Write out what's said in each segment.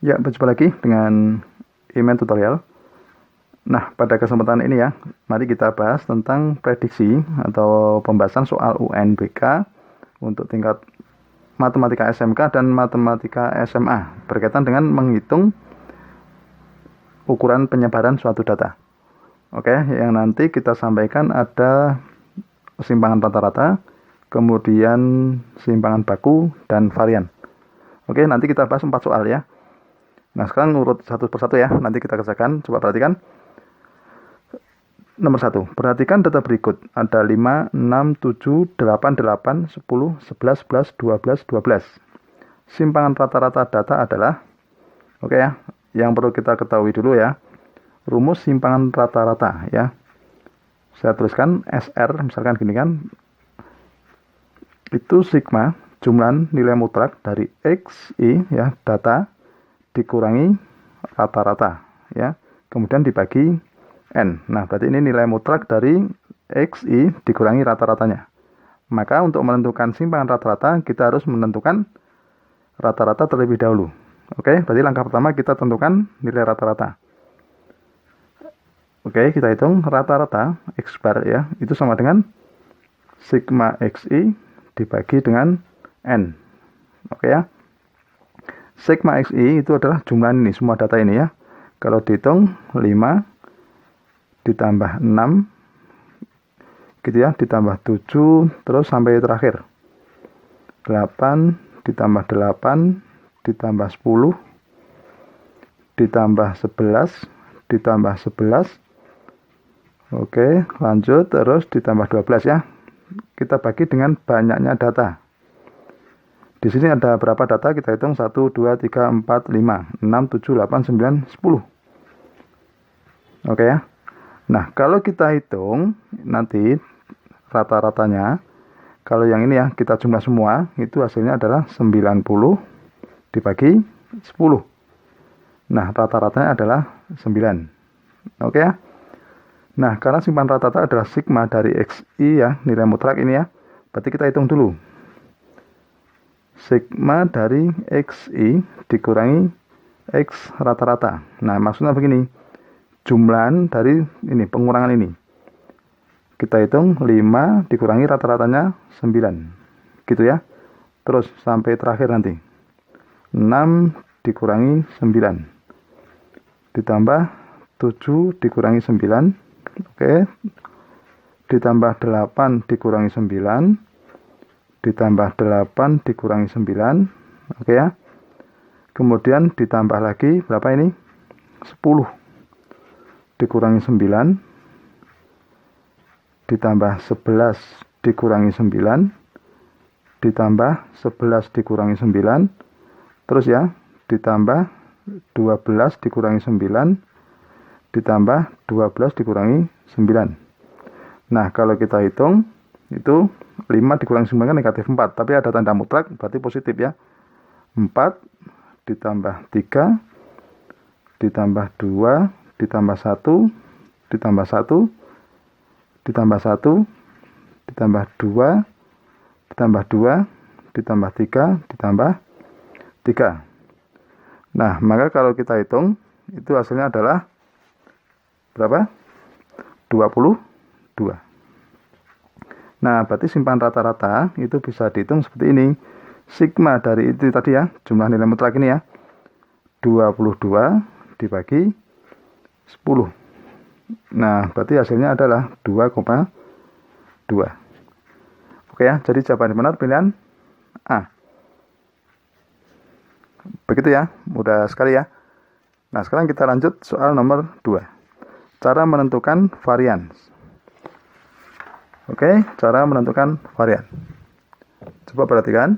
Ya, berjumpa lagi dengan Iman Tutorial. Nah, pada kesempatan ini ya, mari kita bahas tentang prediksi atau pembahasan soal UNBK untuk tingkat matematika SMK dan matematika SMA berkaitan dengan menghitung ukuran penyebaran suatu data. Oke, yang nanti kita sampaikan ada simpangan rata-rata, kemudian simpangan baku, dan varian. Oke, nanti kita bahas 4 soal ya. Nah, sekarang urut satu persatu ya, nanti kita kerjakan. Coba perhatikan. Nomor 1, perhatikan data berikut. Ada 5, 6, 7, 8, 8, 10, 11, 11, 12, 12. Simpangan rata-rata data adalah, oke ya, yang perlu kita ketahui dulu ya, rumus simpangan rata-rata ya. Saya tuliskan SR, misalkan gini kan, itu sigma, jumlah nilai mutlak dari XI ya, data, dikurangi rata-rata ya, kemudian dibagi N. Nah, berarti ini nilai mutlak dari XI dikurangi rata-ratanya. Maka untuk menentukan simpangan rata-rata, kita harus menentukan rata-rata terlebih dahulu. Oke, berarti langkah pertama kita tentukan nilai rata-rata. Oke, kita hitung rata-rata X bar ya, itu sama dengan sigma XI dibagi dengan N. Oke ya. Sigma XI itu adalah jumlah ini, semua data ini ya. Kalau dihitung 5 ditambah 6 gitu ya, ditambah 7 terus sampai terakhir 8 ditambah 8 ditambah 10 ditambah 11 ditambah 11. Oke, lanjut terus ditambah 12 ya. Kita bagi dengan banyaknya data. Di sini ada berapa data? Kita hitung 1, 2, 3, 4, 5, 6, 7, 8, 9, 10. Oke ya. Nah, kalau kita hitung nanti rata-ratanya, kalau yang ini ya, kita jumlah semua, itu hasilnya adalah 90 dibagi 10. Nah, rata-ratanya adalah 9. Oke ya. Nah, karena simpangan rata-rata adalah sigma dari XI ya, nilai mutlak ini ya. Berarti kita hitung dulu. Sigma dari XI dikurangi X rata-rata. Nah, maksudnya begini. Jumlahan dari ini, pengurangan ini. Kita hitung 5 dikurangi rata-ratanya 9. Gitu ya. Terus sampai terakhir nanti. 6 dikurangi 9. Ditambah 7 dikurangi 9. Oke. Ditambah 8 dikurangi 9. Ditambah 8 dikurangi 9. Oke ya. Kemudian ditambah lagi berapa ini? 10 dikurangi 9. Ditambah 11 dikurangi 9. Ditambah 11 dikurangi 9. Terus ya, ditambah 12 dikurangi 9. Ditambah 12 dikurangi 9. Nah, kalau kita hitung, itu 5 dikurangi 9 kan negatif 4. Tapi ada tanda mutlak, berarti positif ya. 4 ditambah 3, ditambah 2, ditambah 1, ditambah 1, ditambah 1, ditambah 2, ditambah 2, ditambah 3, ditambah 3. Nah, maka kalau kita hitung, itu hasilnya adalah berapa? 22. Nah, berarti simpangan rata-rata itu bisa dihitung seperti ini. Sigma dari itu tadi ya, jumlah nilai mutlak ini ya, 22 dibagi 10. Nah, berarti hasilnya adalah 2,2. Oke ya, jadi jawaban yang benar pilihan A. Begitu ya, mudah sekali ya. Nah, sekarang kita lanjut soal nomor 2. Cara menentukan varian. Oke, cara menentukan varian. Coba perhatikan.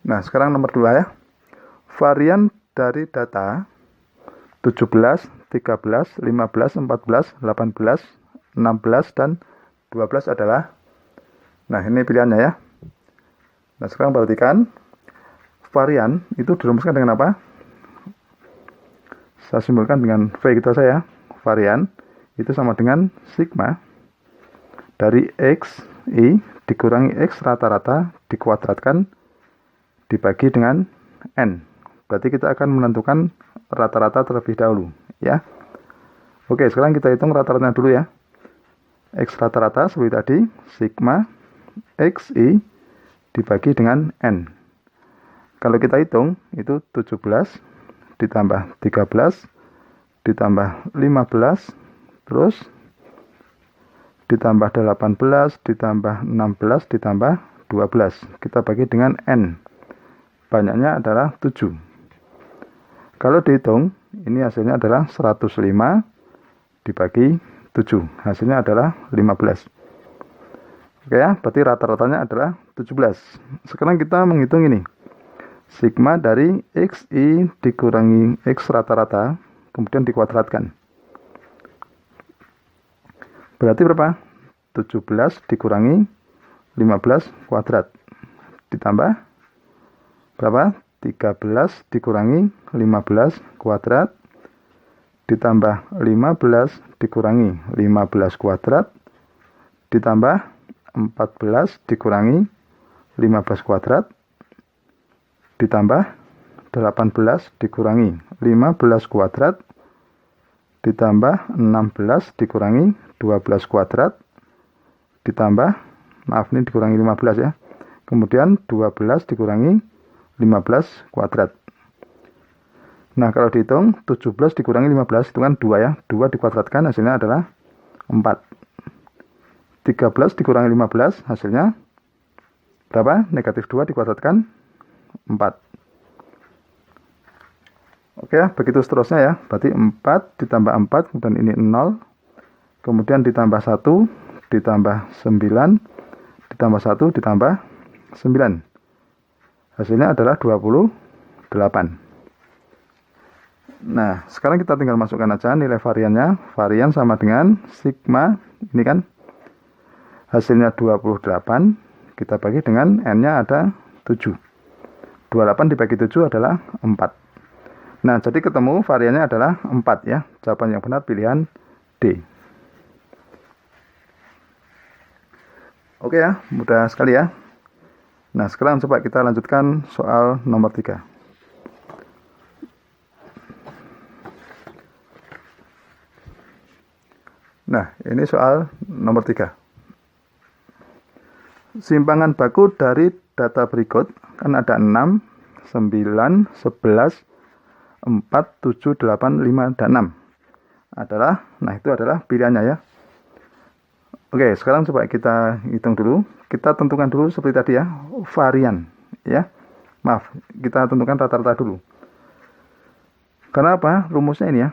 Nah, sekarang nomor 2 ya. Varian dari data 17, 13, 15, 14, 18, 16, dan 12 adalah, nah ini pilihannya ya. Nah, sekarang perhatikan. Varian itu dirumuskan dengan apa? Saya simbolkan dengan V gitu saja. Varian itu sama dengan sigma dari XI dikurangi X rata-rata dikuadratkan dibagi dengan N. Berarti kita akan menentukan rata-rata terlebih dahulu, ya. Oke, sekarang kita hitung rata-ratanya dulu ya. X rata-rata seperti tadi, sigma XI dibagi dengan N. Kalau kita hitung, itu 17 ditambah 13 ditambah 15, terus ditambah 18 ditambah 16 ditambah 12. Kita bagi dengan N. Banyaknya adalah 7. Kalau dihitung, ini hasilnya adalah 105 dibagi 7. Hasilnya adalah 15. Oke ya, berarti rata-ratanya adalah 17. Sekarang kita menghitung ini. Sigma dari XI dikurangi X rata-rata, kemudian dikuadratkan. Berarti berapa? 17 dikurangi 15 kuadrat. Ditambah berapa? 13 dikurangi 15 kuadrat. Ditambah 15 dikurangi 15 kuadrat. Ditambah 14 dikurangi 15 kuadrat. Ditambah 18 dikurangi 15 kuadrat. Ditambah 16 dikurangi 12 kuadrat. Ditambah, maaf ini dikurangi 15 ya. Kemudian 12 dikurangi 15 kuadrat. Nah, kalau dihitung 17 dikurangi 15 itu kan 2 ya. 2 dikuadratkan hasilnya adalah 4. 13 dikurangi 15 hasilnya berapa? Negatif 2 dikuadratkan 4. Oke ya, begitu seterusnya ya. Berarti 4 ditambah 4, kemudian ini 0. Kemudian ditambah 1, ditambah 9, ditambah 1, ditambah 9. Hasilnya adalah 28. Nah, sekarang kita tinggal masukkan aja nilai variannya. Varian sama dengan sigma, ini kan hasilnya 28, kita bagi dengan N-nya ada 7. 28 dibagi 7 adalah 4. Nah, jadi ketemu variannya adalah 4 ya. Jawaban yang benar pilihan D. Oke ya, mudah sekali ya. Nah, sekarang coba kita lanjutkan soal nomor 3. Nah, ini soal nomor 3. Simpangan baku dari data berikut, kan ada 6, 9, 11, 4, 7, 8, 5, dan 6. Nah itu adalah pilihannya ya. Oke, sekarang coba kita hitung dulu. Kita tentukan dulu seperti tadi ya, varian ya. Maaf, kita tentukan rata-rata dulu. Karena apa? Rumusnya ini ya.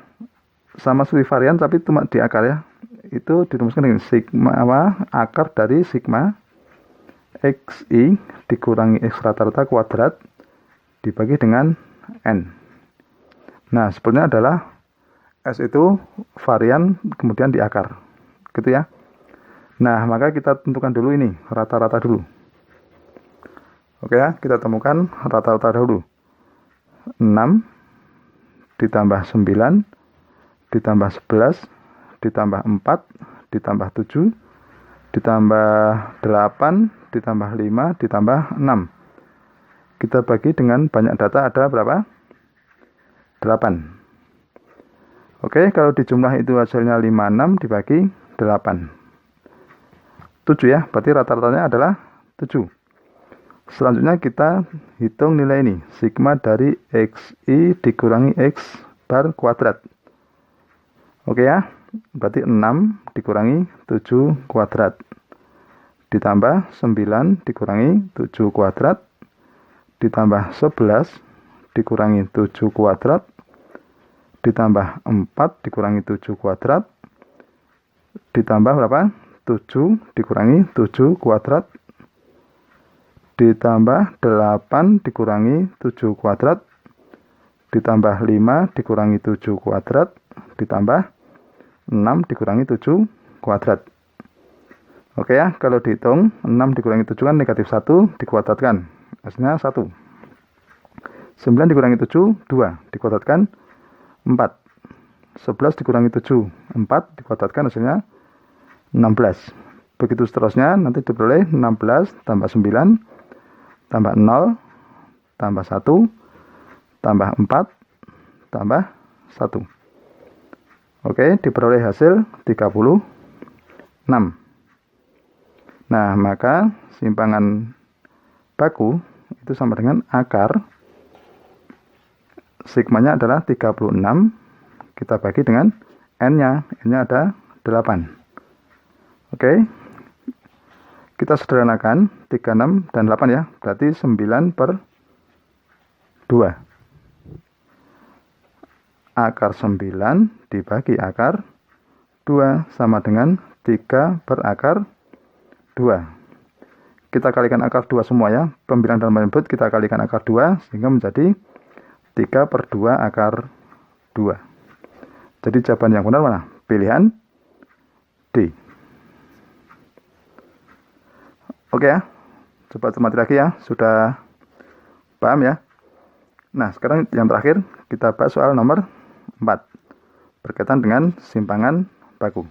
Sama seperti varian tapi cuma di akar ya. Itu dirumuskan dengan sigma akar dari sigma XI dikurangi X rata-rata kuadrat dibagi dengan N. Nah, sebenarnya adalah S itu varian kemudian di akar. Gitu ya. Nah, maka kita tentukan dulu ini, rata-rata dulu. Oke ya, kita temukan rata-rata dulu. 6 ditambah 9 ditambah 11 ditambah 4 ditambah 7 ditambah 8 ditambah 5 ditambah 6. Kita bagi dengan banyak data ada berapa? 8. Oke, kalau dijumlah itu hasilnya 56 dibagi 8. 7 ya, berarti rata-ratanya adalah 7. Selanjutnya kita hitung nilai ini, sigma dari XI dikurangi X bar kuadrat. Oke ya, berarti 6 dikurangi 7 kuadrat. Ditambah 9 dikurangi 7 kuadrat. Ditambah 11 dikurangi 7 kuadrat. Ditambah 4 dikurangi 7 kuadrat. Ditambah berapa? 7 dikurangi 7 kuadrat. Ditambah 8 dikurangi 7 kuadrat. Ditambah 5 dikurangi 7 kuadrat. Ditambah 6 dikurangi 7 kuadrat. Oke ya, kalau dihitung 6 dikurangi 7 kan negatif 1 dikuadratkan. Hasilnya 1. 9 dikurangi 7, 2 dikuadratkan 4. 11 dikurangi 7, 4 dikuadratkan hasilnya 16. Begitu seterusnya, nanti diperoleh 16 tambah 9, tambah 0, tambah 1, tambah 4, tambah 1. Oke, diperoleh hasil 36. Nah, maka simpangan baku itu sama dengan akar. Sigmanya adalah 36. Kita bagi dengan N-nya. N-nya ada 8. Oke. Kita sederhanakan 36 dan 8 ya, berarti 9/2. Akar 9 dibagi akar 2 sama dengan 3/akar 2. Kita kalikan akar 2 semua ya, pembilangan dalam menyebut kita kalikan akar 2 sehingga menjadi 3/2 akar 2. Jadi jawaban yang benar mana? Pilihan D. Oke ya, coba cermati lagi ya, sudah paham ya? Nah, sekarang yang terakhir kita bahas soal nomor 4 berkaitan dengan simpangan baku.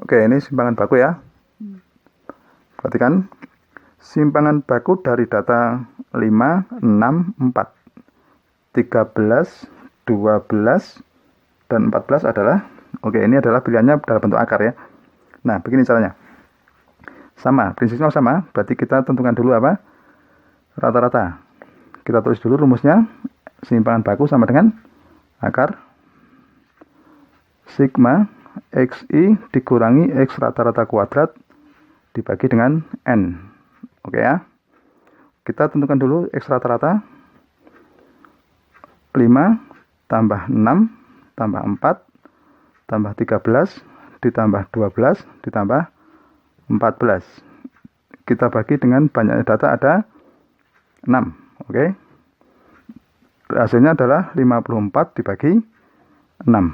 Oke, ini simpangan baku ya. Perhatikan, simpangan baku dari data 5, 6, 4, 13, 12, dan 14 adalah, oke, ini adalah pilihannya dalam bentuk akar ya. Nah, begini caranya. Sama, prinsipnya sama, berarti kita tentukan dulu apa? Rata-rata. Kita tulis dulu rumusnya, simpangan baku sama dengan akar sigma XI dikurangi X rata-rata kuadrat dibagi dengan N. Oke ya. Kita tentukan dulu X rata-rata. 5 tambah 6 tambah 4 tambah 13 ditambah 12 ditambah 14. Kita bagi dengan banyaknya data ada 6. Oke. Hasilnya adalah 54 dibagi 6.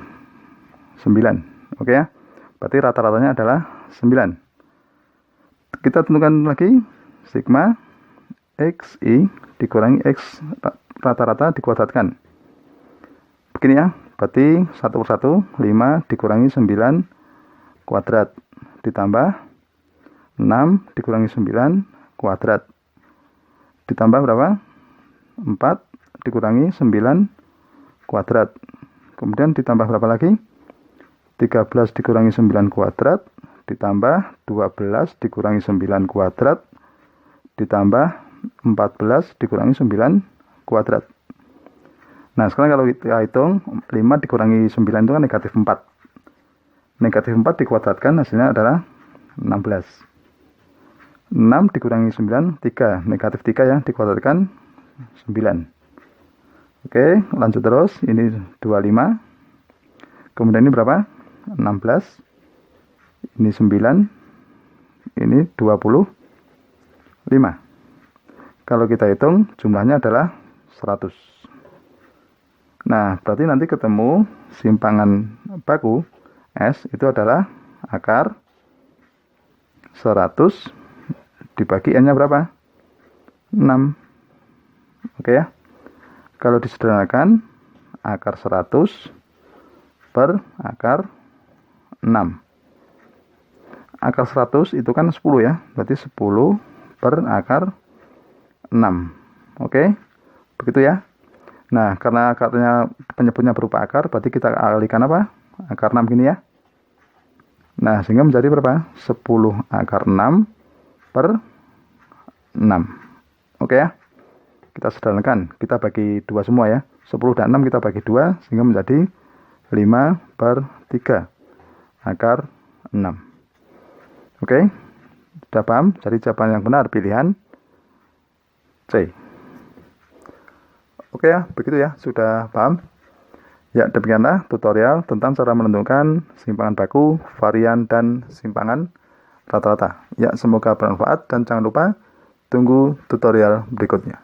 9. Oke ya. Berarti rata-ratanya adalah 9. Kita tentukan lagi sigma XI dikurangi X rata-rata dikuadratkan. Begini ya. Berarti 1 per 1, 5 dikurangi 9 kuadrat ditambah 6 dikurangi 9 kuadrat ditambah berapa? 4 dikurangi 9 kuadrat. Kemudian ditambah berapa lagi? 13 dikurangi 9 kuadrat ditambah 12 dikurangi 9 kuadrat ditambah 14 dikurangi 9 kuadrat. Nah, sekarang kalau kita hitung 5 dikurangi 9 itu kan negatif 4. Negatif 4 dikuadratkan hasilnya adalah 16. 6 dikurangi 9, 3. Negatif 3 ya, dikuadratkan 9. Oke, lanjut terus. Ini 25. Kemudian ini berapa? 16. Ini 9. Ini 25. Kalau kita hitung jumlahnya adalah 100. Nah, berarti nanti ketemu simpangan baku S itu adalah akar 100 dibagi N-nya berapa? 6. Oke ya. Kalau disederhanakan akar 100 per akar 6. Akar 100 itu kan 10 ya. Berarti 10 per akar 6. Oke. Begitu ya. Nah, karena akarnya penyebutnya berupa akar, berarti kita kalikan apa? Akar 6 gini ya. Nah, sehingga menjadi berapa? 10 akar 6 per 6. Oke ya. Kita sederhanakan. Kita bagi 2 semua ya. 10 dan 6 kita bagi 2, sehingga menjadi 5 per 3 akar 6. Oke. Sudah paham? Jadi jawaban yang benar pilihan C. Oke ya, begitu ya, sudah paham? Ya, demikianlah tutorial tentang cara menentukan simpangan baku, varian, dan simpangan rata-rata. Ya, semoga bermanfaat dan jangan lupa tunggu tutorial berikutnya.